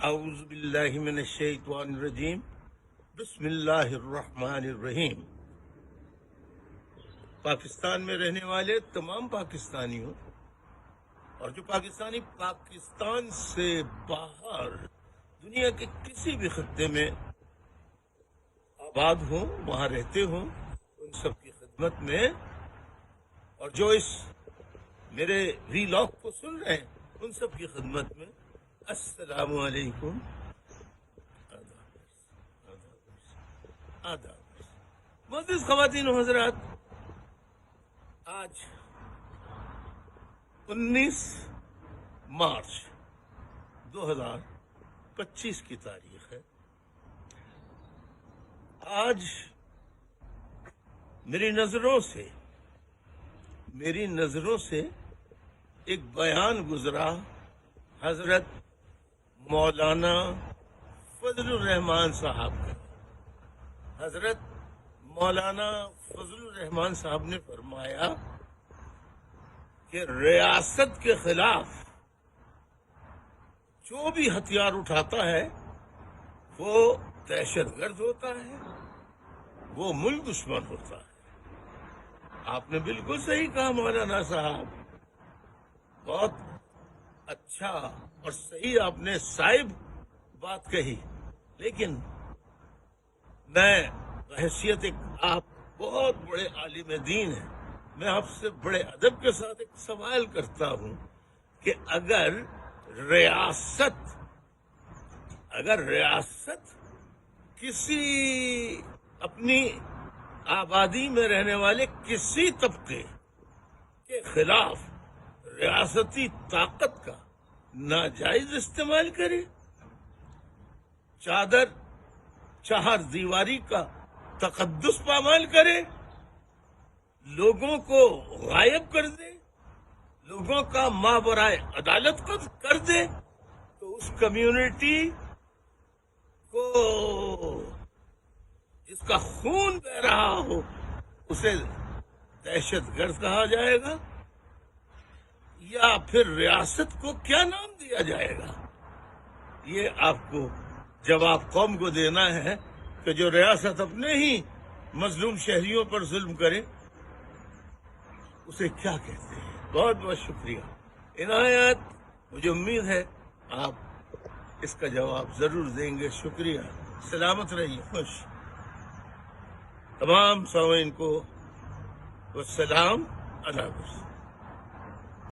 اعوذ باللہ من الشیطان الرجیم بسم اللہ الرحمن الرحیم۔ پاکستان میں رہنے والے تمام پاکستانیوں اور جو پاکستانی پاکستان سے باہر دنیا کے کسی بھی خطے میں آباد ہوں، وہاں رہتے ہوں، ان سب کی خدمت میں، اور جو اس میرے ویلاگ کو سن رہے ہیں ان سب کی خدمت میں، السلام علیکم، آداب۔ معزز خواتین و حضرات، آج 19 مارچ 2025 کی تاریخ ہے۔ آج میری نظروں سے ایک بیان گزرا حضرت مولانا فضل الرحمان صاحب کا۔ حضرت مولانا فضل الرحمان صاحب نے فرمایا کہ ریاست کے خلاف جو بھی ہتھیار اٹھاتا ہے وہ دہشت گرد ہوتا ہے، وہ ملک دشمن ہوتا ہے۔ آپ نے بالکل صحیح کہا مولانا صاحب، بہت اچھا اور صحیح آپ نے صاحب بات کہی، لیکن میں بحیثیت ایک آپ بہت بڑے عالم دین ہیں، میں آپ سے بڑے ادب کے ساتھ ایک سوال کرتا ہوں کہ اگر ریاست کسی اپنی آبادی میں رہنے والے کسی طبقے کے خلاف ریاستی طاقت کا ناجائز استعمال کرے، چہار دیواری کا تقدس پامال کرے، لوگوں کو غائب کر دے، لوگوں کا ماورائے عدالت کر دے، تو اس کمیونٹی کو جس کا خون بہ رہا ہو اسے دہشت گرد کہا جائے گا، یا پھر ریاست کو کیا نام دیا جائے گا؟ یہ آپ کو جواب قوم کو دینا ہے کہ جو ریاست اپنے ہی مظلوم شہریوں پر ظلم کرے اسے کیا کہتے ہیں۔ بہت بہت شکریہ عنایت، مجھے امید ہے آپ اس کا جواب ضرور دیں گے۔ شکریہ، سلامت رہیے، خوش۔ تمام سامعین کو والسلام، اللہ حافظ۔